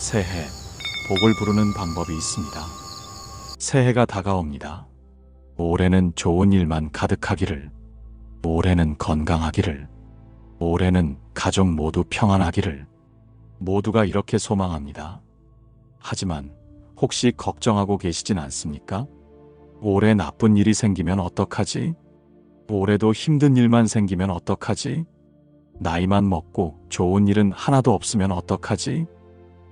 새해, 복을 부르는 방법이 있습니다. 새해가 다가옵니다. 올해는 좋은 일만 가득하기를, 올해는 건강하기를, 올해는 가족 모두 평안하기를, 모두가 이렇게 소망합니다. 하지만 혹시 걱정하고 계시진 않습니까? 올해 나쁜 일이 생기면 어떡하지? 올해도 힘든 일만 생기면 어떡하지? 나이만 먹고 좋은 일은 하나도 없으면 어떡하지?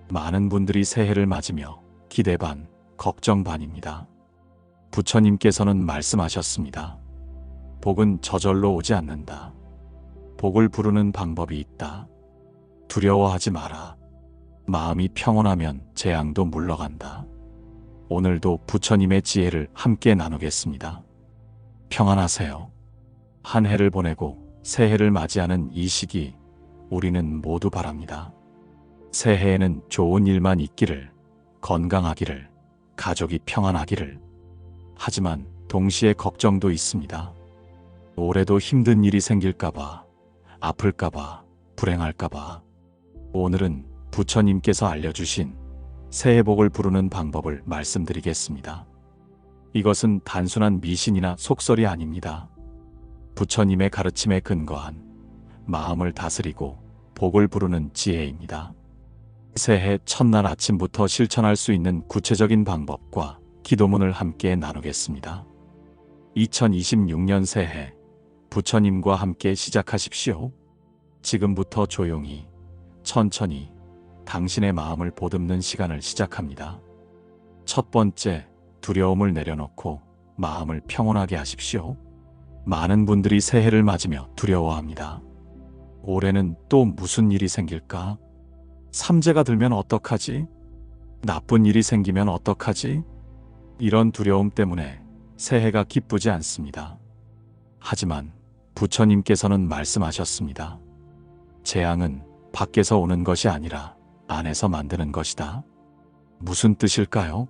많은 분들이 새해를 맞으며 기대 반, 걱정 반입니다. 부처님께서는 말씀하셨습니다. 복은 저절로 오지 않는다. 복을 부르는 방법이 있다. 두려워하지 마라. 마음이 평온하면 재앙도 물러간다. 오늘도 부처님의 지혜를 함께 나누겠습니다. 평안하세요. 한 해를 보내고 새해를 맞이하는 이 시기, 우리는 모두 바랍니다. 새해에는 좋은 일만 있기를, 건강하기를, 가족이 평안하기를. 하지만 동시에 걱정도 있습니다. 올해도 힘든 일이 생길까봐, 아플까봐, 불행할까봐. 오늘은 부처님께서 알려주신 새해 복을 부르는 방법을 말씀드리겠습니다. 이것은 단순한 미신이나 속설이 아닙니다. 부처님의 가르침에 근거한 마음을 다스리고 복을 부르는 지혜입니다. 새해 첫날 아침부터 실천할 수 있는 구체적인 방법과 기도문을 함께 나누겠습니다. 2026년 새해, 부처님과 함께 시작하십시오. 지금부터 조용히, 천천히 당신의 마음을 보듬는 시간을 시작합니다. 첫 번째, 두려움을 내려놓고 마음을 평온하게 하십시오. 많은 분들이 새해를 맞으며 두려워합니다. 올해는 또 무슨 일이 생길까? 삼재가 들면 어떡하지? 나쁜 일이 생기면 어떡하지? 이런 두려움 때문에 새해가 기쁘지 않습니다. 하지만 부처님께서는 말씀하셨습니다. 재앙은 밖에서 오는 것이 아니라 안에서 만드는 것이다. 무슨 뜻일까요?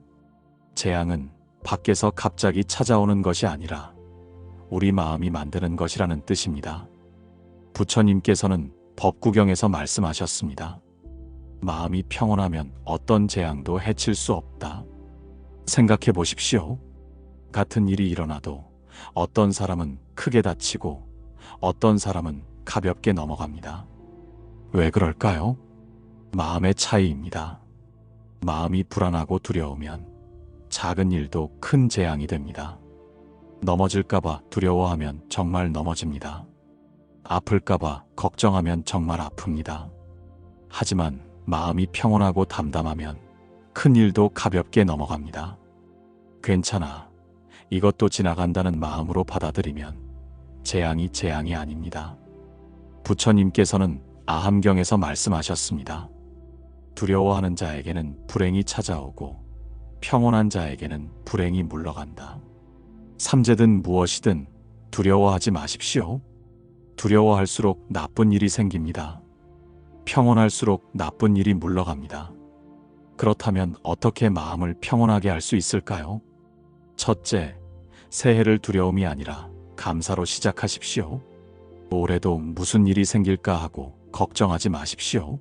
재앙은 밖에서 갑자기 찾아오는 것이 아니라 우리 마음이 만드는 것이라는 뜻입니다. 부처님께서는 법구경에서 말씀하셨습니다. 마음이 평온하면 어떤 재앙도 해칠 수 없다. 생각해 보십시오. 같은 일이 일어나도 어떤 사람은 크게 다치고 어떤 사람은 가볍게 넘어갑니다. 왜 그럴까요? 마음의 차이입니다. 마음이 불안하고 두려우면 작은 일도 큰 재앙이 됩니다. 넘어질까봐 두려워하면 정말 넘어집니다. 아플까봐 걱정하면 정말 아픕니다. 하지만 마음이 평온하고 담담하면 큰 일도 가볍게 넘어갑니다. 괜찮아. 이것도 지나간다는 마음으로 받아들이면 재앙이 재앙이 아닙니다. 부처님께서는 아함경에서 말씀하셨습니다. 두려워하는 자에게는 불행이 찾아오고 평온한 자에게는 불행이 물러간다. 삼재든 무엇이든 두려워하지 마십시오. 두려워할수록 나쁜 일이 생깁니다. 평온할수록 나쁜 일이 물러갑니다. 그렇다면 어떻게 마음을 평온하게 할 수 있을까요? 첫째, 새해를 두려움이 아니라 감사로 시작하십시오. 올해도 무슨 일이 생길까 하고 걱정하지 마십시오.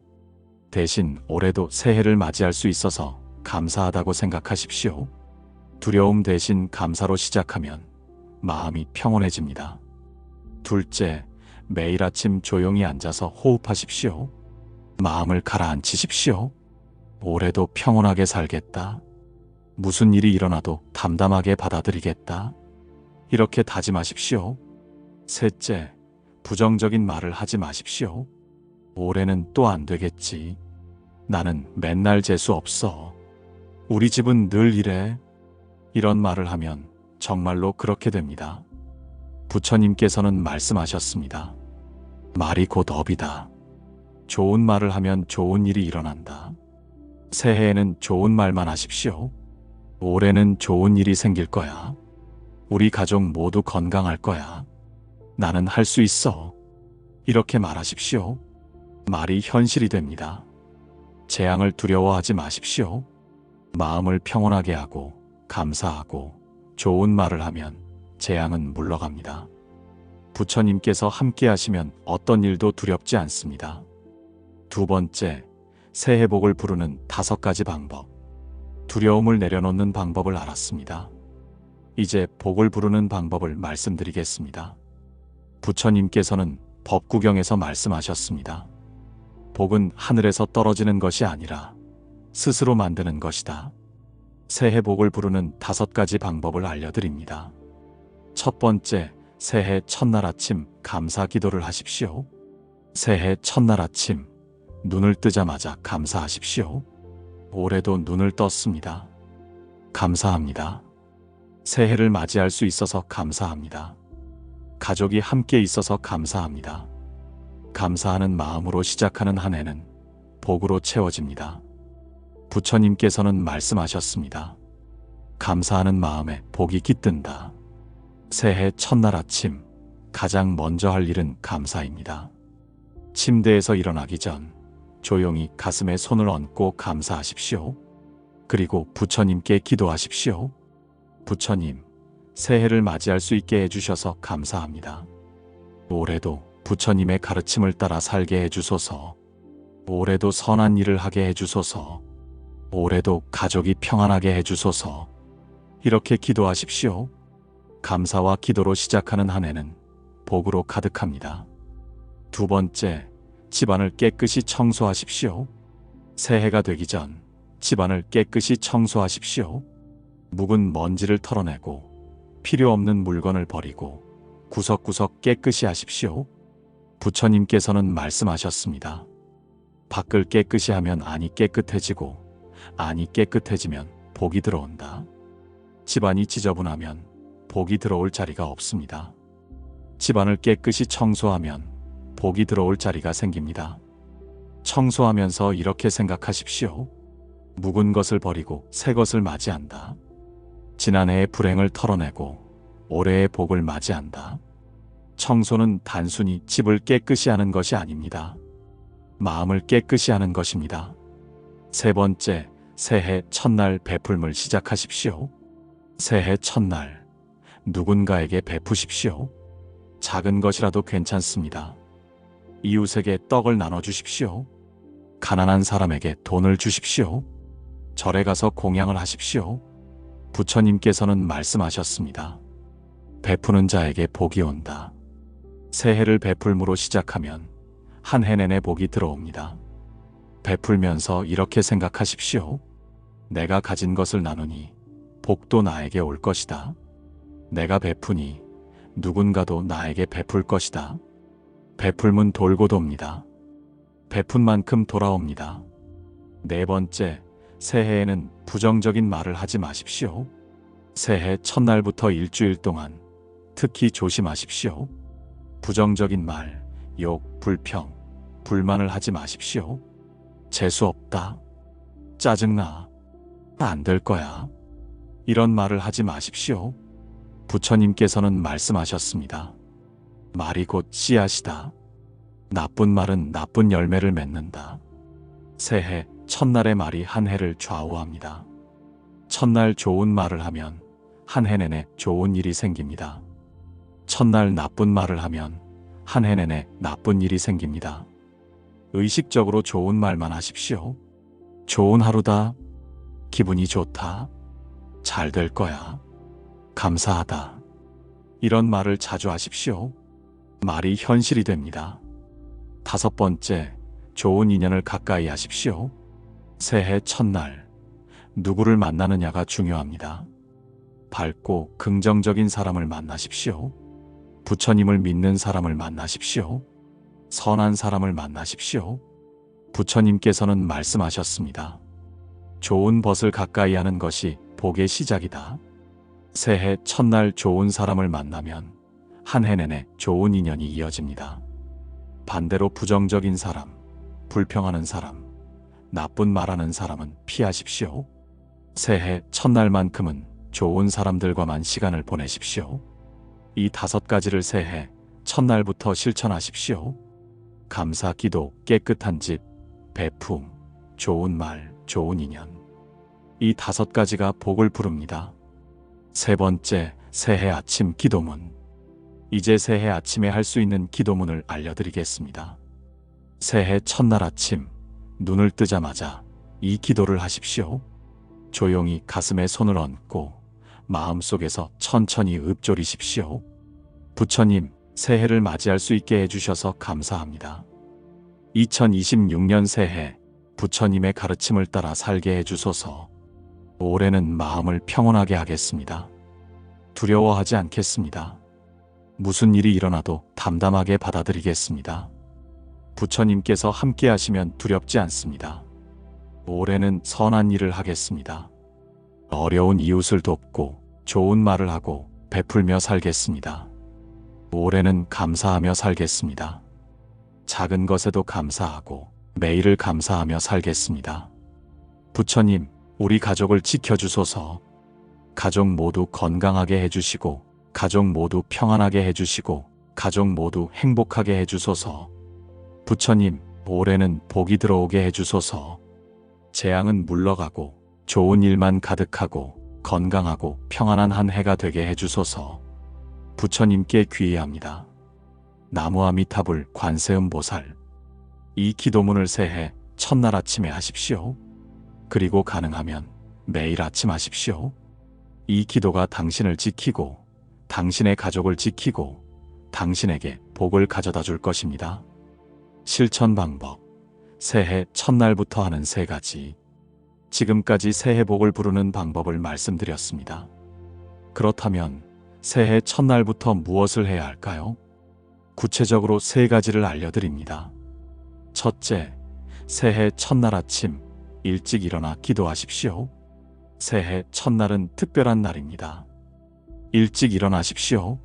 대신 올해도 새해를 맞이할 수 있어서 감사하다고 생각하십시오. 두려움 대신 감사로 시작하면 마음이 평온해집니다. 둘째, 매일 아침 조용히 앉아서 호흡하십시오. 마음을 가라앉히십시오. 올해도 평온하게 살겠다. 무슨 일이 일어나도 담담하게 받아들이겠다. 이렇게 다짐하십시오. 셋째, 부정적인 말을 하지 마십시오. 올해는 또 안 되겠지. 나는 맨날 재수 없어. 우리 집은 늘 이래. 이런 말을 하면 정말로 그렇게 됩니다. 부처님께서는 말씀하셨습니다. 말이 곧 업이다. 좋은 말을 하면 좋은 일이 일어난다. 새해에는 좋은 말만 하십시오. 올해는 좋은 일이 생길 거야. 우리 가족 모두 건강할 거야. 나는 할 수 있어. 이렇게 말하십시오. 말이 현실이 됩니다. 재앙을 두려워하지 마십시오. 마음을 평온하게 하고 감사하고 좋은 말을 하면 재앙은 물러갑니다. 부처님께서 함께 하시면 어떤 일도 두렵지 않습니다. 두 번째, 새해 복을 부르는 5가지 방법. 두려움을 내려놓는 방법을 알았습니다. 이제 복을 부르는 방법을 말씀드리겠습니다. 부처님께서는 법구경에서 말씀하셨습니다. 복은 하늘에서 떨어지는 것이 아니라 스스로 만드는 것이다. 새해 복을 부르는 5가지 방법을 알려드립니다. 첫 번째, 새해 첫날 아침 감사 기도를 하십시오. 새해 첫날 아침 눈을 뜨자마자 감사하십시오. 올해도 눈을 떴습니다. 감사합니다. 새해를 맞이할 수 있어서 감사합니다. 가족이 함께 있어서 감사합니다. 감사하는 마음으로 시작하는 한 해는 복으로 채워집니다. 부처님께서는 말씀하셨습니다. 감사하는 마음에 복이 깃든다. 새해 첫날 아침 가장 먼저 할 일은 감사입니다. 침대에서 일어나기 전 조용히 가슴에 손을 얹고 감사하십시오. 그리고 부처님께 기도하십시오. 부처님, 새해를 맞이할 수 있게 해주셔서 감사합니다. 올해도 부처님의 가르침을 따라 살게 해주소서. 올해도 선한 일을 하게 해주소서. 올해도 가족이 평안하게 해주소서. 이렇게 기도하십시오. 감사와 기도로 시작하는 한 해는 복으로 가득합니다. 두 번째, 집안을 깨끗이 청소하십시오. 새해가 되기 전 집안을 깨끗이 청소하십시오. 묵은 먼지를 털어내고 필요 없는 물건을 버리고 구석구석 깨끗이 하십시오. 부처님께서는 말씀하셨습니다. 밖을 깨끗이 하면 안이 깨끗해지고 안이 깨끗해지면 복이 들어온다. 집안이 지저분하면 복이 들어올 자리가 없습니다. 집안을 깨끗이 청소하면 복이 들어올 자리가 생깁니다. 청소하면서 이렇게 생각하십시오. 묵은 것을 버리고 새 것을 맞이한다. 지난해의 불행을 털어내고 올해의 복을 맞이한다. 청소는 단순히 집을 깨끗이 하는 것이 아닙니다. 마음을 깨끗이 하는 것입니다. 세 번째, 새해 첫날 베풀물 시작하십시오. 새해 첫날 누군가에게 베푸십시오. 작은 것이라도 괜찮습니다. 이웃에게 떡을 나눠주십시오. 가난한 사람에게 돈을 주십시오. 절에 가서 공양을 하십시오. 부처님께서는 말씀하셨습니다. 베푸는 자에게 복이 온다. 새해를 베풀므로 시작하면 한 해 내내 복이 들어옵니다. 베풀면서 이렇게 생각하십시오. 내가 가진 것을 나누니 복도 나에게 올 것이다. 내가 베푸니 누군가도 나에게 베풀 것이다. 베풀면 돌고 돕니다. 베푼 만큼 돌아옵니다. 네 번째, 새해에는 부정적인 말을 하지 마십시오. 새해 첫날부터 일주일 동안 특히 조심하십시오. 부정적인 말, 욕, 불평, 불만을 하지 마십시오. 재수없다. 짜증나. 안 될 거야. 이런 말을 하지 마십시오. 부처님께서는 말씀하셨습니다. 말이 곧 씨앗이다. 나쁜 말은 나쁜 열매를 맺는다. 새해 첫날의 말이 한 해를 좌우합니다. 첫날 좋은 말을 하면 한 해 내내 좋은 일이 생깁니다. 첫날 나쁜 말을 하면 한 해 내내 나쁜 일이 생깁니다. 의식적으로 좋은 말만 하십시오. 좋은 하루다. 기분이 좋다. 잘 될 거야. 감사하다. 이런 말을 자주 하십시오. 말이 현실이 됩니다. 다섯 번째, 좋은 인연을 가까이 하십시오. 새해 첫날, 누구를 만나느냐가 중요합니다. 밝고 긍정적인 사람을 만나십시오. 부처님을 믿는 사람을 만나십시오. 선한 사람을 만나십시오. 부처님께서는 말씀하셨습니다. 좋은 벗을 가까이 하는 것이 복의 시작이다. 새해 첫날 좋은 사람을 만나면 한 해 내내 좋은 인연이 이어집니다. 반대로 부정적인 사람, 불평하는 사람, 나쁜 말하는 사람은 피하십시오. 새해 첫날만큼은 좋은 사람들과만 시간을 보내십시오. 이 5가지를 새해 첫날부터 실천하십시오. 감사, 기도, 깨끗한 집, 베품, 좋은 말, 좋은 인연. 이 5가지가 복을 부릅니다. 세 번째, 새해 아침 기도문. 이제 새해 아침에 할 수 있는 기도문을 알려드리겠습니다. 새해 첫날 아침, 눈을 뜨자마자 이 기도를 하십시오. 조용히 가슴에 손을 얹고 마음속에서 천천히 읊조리십시오. 부처님, 새해를 맞이할 수 있게 해주셔서 감사합니다. 2026년 새해 부처님의 가르침을 따라 살게 해주소서. 올해는 마음을 평온하게 하겠습니다. 두려워하지 않겠습니다. 무슨 일이 일어나도 담담하게 받아들이겠습니다. 부처님께서 함께 하시면 두렵지 않습니다. 올해는 선한 일을 하겠습니다. 어려운 이웃을 돕고 좋은 말을 하고 베풀며 살겠습니다. 올해는 감사하며 살겠습니다. 작은 것에도 감사하고 매일을 감사하며 살겠습니다. 부처님, 우리 가족을 지켜주소서. 가족 모두 건강하게 해주시고 가족 모두 평안하게 해주시고 가족 모두 행복하게 해주소서. 부처님, 올해는 복이 들어오게 해주소서. 재앙은 물러가고 좋은 일만 가득하고 건강하고 평안한 한 해가 되게 해주소서. 부처님께 귀의합니다. 나무아미타불 관세음보살. 이 기도문을 새해 첫날 아침에 하십시오. 그리고 가능하면 매일 아침 하십시오. 이 기도가 당신을 지키고 당신의 가족을 지키고 당신에게 복을 가져다 줄 것입니다. 실천 방법. 새해 첫날부터 하는 3가지. 지금까지 새해 복을 부르는 방법을 말씀드렸습니다. 그렇다면 새해 첫날부터 무엇을 해야 할까요? 구체적으로 3가지를 알려드립니다. 첫째, 새해 첫날 아침 일찍 일어나 기도하십시오. 새해 첫날은 특별한 날입니다. 일찍 일어나십시오.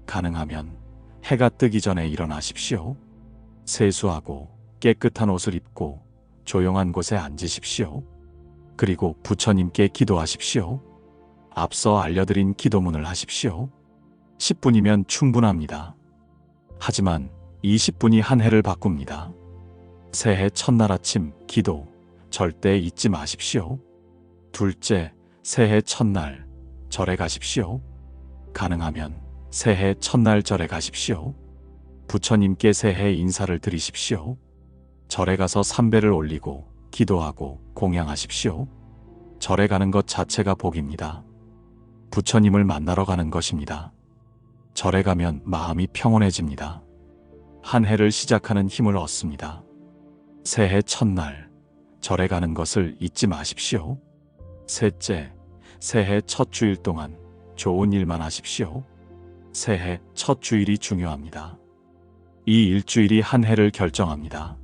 가능하면 해가 뜨기 전에 일어나십시오. 세수하고 깨끗한 옷을 입고 조용한 곳에 앉으십시오. 그리고 부처님께 기도하십시오. 앞서 알려드린 기도문을 하십시오. 10분이면 충분합니다. 하지만 20분이 한 해를 바꿉니다. 새해 첫날 아침 기도 절대 잊지 마십시오. 둘째, 새해 첫날 절에 가십시오. 가능하면 새해 첫날 절에 가십시오. 부처님께 새해 인사를 드리십시오. 절에 가서 삼배를 올리고 기도하고 공양하십시오. 절에 가는 것 자체가 복입니다. 부처님을 만나러 가는 것입니다. 절에 가면 마음이 평온해집니다. 한 해를 시작하는 힘을 얻습니다. 새해 첫날 절에 가는 것을 잊지 마십시오. 셋째, 새해 첫 주일 동안 좋은 일만 하십시오. 새해 첫 주일이 중요합니다. 이 일주일이 한 해를 결정합니다.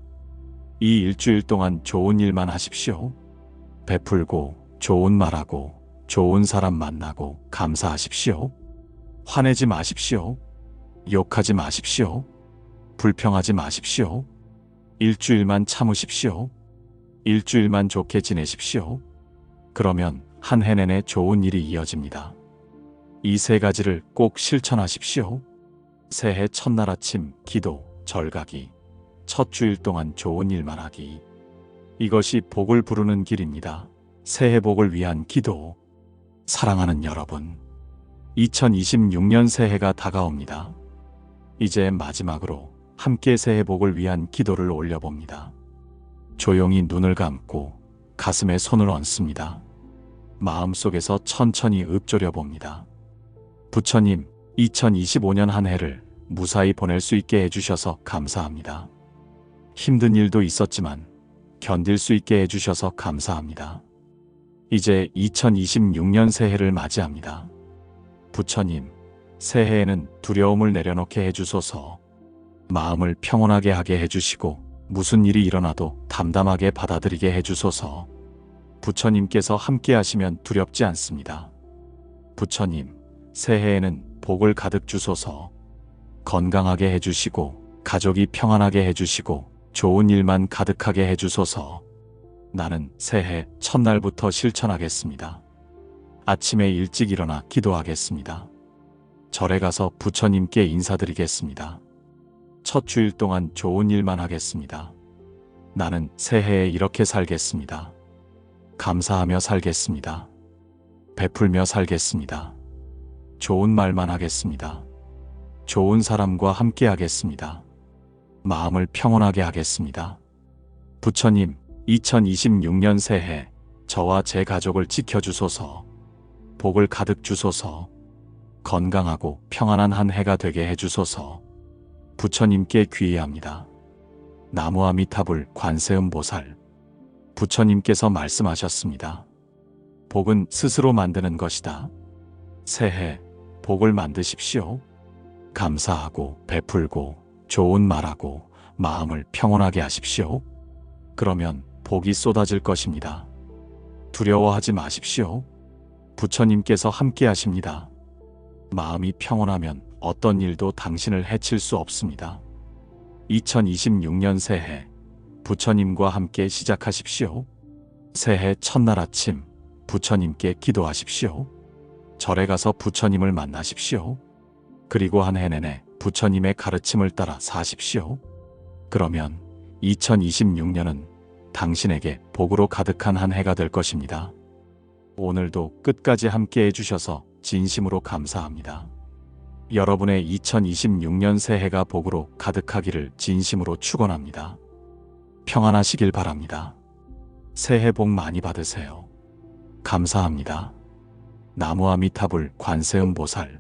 이 일주일 동안 좋은 일만 하십시오. 베풀고 좋은 말하고 좋은 사람 만나고 감사하십시오. 화내지 마십시오. 욕하지 마십시오. 불평하지 마십시오. 일주일만 참으십시오. 일주일만 좋게 지내십시오. 그러면 한 해 내내 좋은 일이 이어집니다. 이 3가지를 꼭 실천하십시오. 새해 첫날 아침 기도, 절가기, 첫 주일 동안 좋은 일만 하기. 이것이 복을 부르는 길입니다. 새해 복을 위한 기도. 사랑하는 여러분, 2026년 새해가 다가옵니다. 이제 마지막으로 함께 새해 복을 위한 기도를 올려봅니다. 조용히 눈을 감고 가슴에 손을 얹습니다. 마음속에서 천천히 읊조려 봅니다. 부처님, 2025년 한 해를 무사히 보낼 수 있게 해주셔서 감사합니다. 힘든 일도 있었지만 견딜 수 있게 해주셔서 감사합니다. 이제 2026년 새해를 맞이합니다. 부처님, 새해에는 두려움을 내려놓게 해주소서. 마음을 평온하게 하게 해주시고 무슨 일이 일어나도 담담하게 받아들이게 해주소서. 부처님께서 함께 하시면 두렵지 않습니다. 부처님, 새해에는 복을 가득 주소서. 건강하게 해주시고 가족이 평안하게 해주시고 좋은 일만 가득하게 해주소서. 나는 새해 첫날부터 실천하겠습니다. 아침에 일찍 일어나 기도하겠습니다. 절에 가서 부처님께 인사드리겠습니다. 첫 주일 동안 좋은 일만 하겠습니다. 나는 새해에 이렇게 살겠습니다. 감사하며 살겠습니다. 베풀며 살겠습니다. 좋은 말만 하겠습니다. 좋은 사람과 함께 하겠습니다. 마음을 평온하게 하겠습니다. 부처님, 2026년 새해 저와 제 가족을 지켜주소서. 복을 가득 주소서. 건강하고 평안한 한 해가 되게 해주소서. 부처님께 귀의합니다. 나무아미타불 관세음보살. 부처님께서 말씀하셨습니다. 복은 스스로 만드는 것이다. 새해 복을 만드십시오. 감사하고 베풀고 좋은 말하고 마음을 평온하게 하십시오. 그러면 복이 쏟아질 것입니다. 두려워하지 마십시오. 부처님께서 함께 하십니다. 마음이 평온하면 어떤 일도 당신을 해칠 수 없습니다. 2026년 새해 부처님과 함께 시작하십시오. 새해 첫날 아침 부처님께 기도하십시오. 절에 가서 부처님을 만나십시오. 그리고 한 해 내내 부처님의 가르침을 따라 사십시오. 그러면 2026년은 당신에게 복으로 가득한 한 해가 될 것입니다. 오늘도 끝까지 함께 해주셔서 진심으로 감사합니다. 여러분의 2026년 새해가 복으로 가득하기를 진심으로 축원합니다. 평안하시길 바랍니다. 새해 복 많이 받으세요. 감사합니다. 나무아미타불 관세음보살.